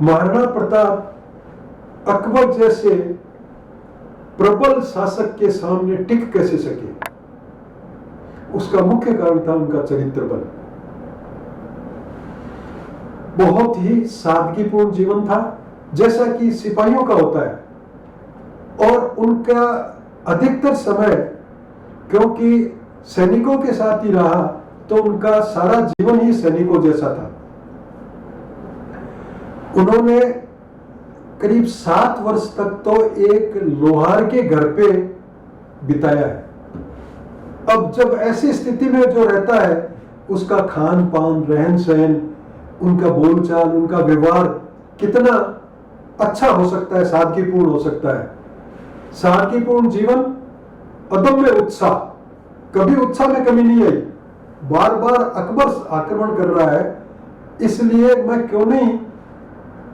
महाराणा प्रताप अकबर जैसे प्रबल शासक के सामने टिक कैसे सके, उसका मुख्य कारण था उनका चरित्र बल। बहुत ही सादगीपूर्ण जीवन था, जैसा कि सिपाहियों का होता है, और उनका अधिकतर समय, क्योंकि सैनिकों के साथ ही रहा, तो उनका सारा जीवन ही सैनिकों जैसा था। उन्होंने करीब 7 वर्ष तक तो एक लोहार के घर पे बिताया है। अब जब ऐसी स्थिति में जो रहता है, उसका खान पान, रहन सहन, उनका बोलचाल, उनका व्यवहार कितना अच्छा हो सकता है, सादगीपूर्ण हो सकता है। सादगीपूर्ण जीवन, अदम्य उत्साह, कभी उत्साह में कमी नहीं आई। बार बार अकबर आक्रमण कर रहा है, इसलिए मैं क्यों नहीं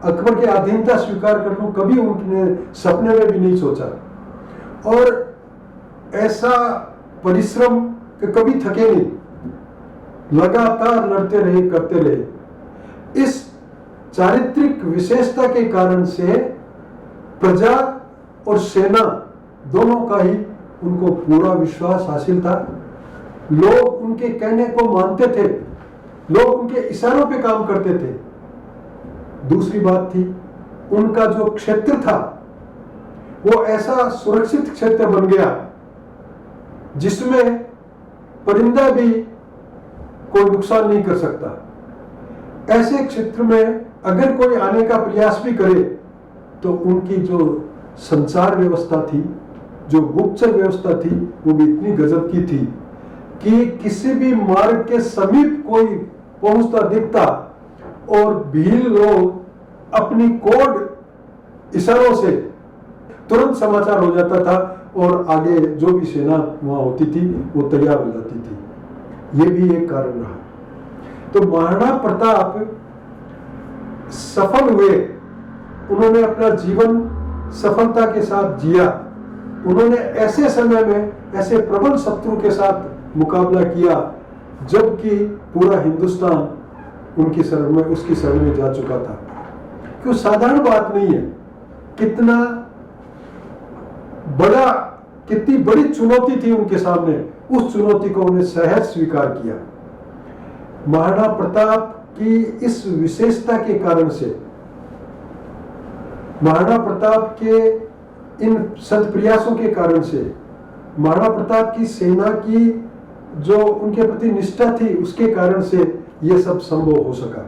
अकबर की अधीनता स्वीकार कर लूं, कभी उनने सपने में भी नहीं सोचा। और ऐसा परिश्रम कि कभी थके नहीं, लगातार लड़ते रहे, करते रहे। इस चारित्रिक विशेषता के कारण से प्रजा और सेना दोनों का ही उनको पूरा विश्वास हासिल था। लोग उनके कहने को मानते थे, लोग उनके इशारों पे काम करते थे। दूसरी बात थी, उनका जो क्षेत्र था वो ऐसा सुरक्षित क्षेत्र बन गया जिसमें परिंदा भी कोई नुकसान नहीं कर सकता। ऐसे क्षेत्र में अगर कोई आने का प्रयास भी करे तो उनकी जो संचार व्यवस्था थी, जो गुप्तचर व्यवस्था थी, वो भी इतनी गजब की थी कि किसी भी मार्ग के समीप कोई पहुंचता दिखता और भील लोग अपनी कोड इशारों से तुरंत समाचार हो जाता था और आगे जो भी सेना वहां होती थी वो तैयार हो जाती थी। ये भी एक कारण रहा। तो महाराणा प्रताप सफल हुए, उन्होंने अपना जीवन सफलता के साथ जिया। उन्होंने ऐसे समय में ऐसे प्रबल शत्रु के साथ मुकाबला किया जबकि पूरा हिंदुस्तान उनकी शरण में, उसकी शरण में जा चुका था। क्यों, साधारण बात नहीं है। कितना बड़ा, कितनी बड़ी चुनौती थी उनके सामने, उस चुनौती को उन्हें सहज स्वीकार किया। महाराणा प्रताप की इस विशेषता के कारण से, महाराणा प्रताप के इन सत्प्रयासों के कारण से, महाराणा प्रताप की सेना की जो उनके प्रति निष्ठा थी, उसके कारण से यह सब संभव हो सका।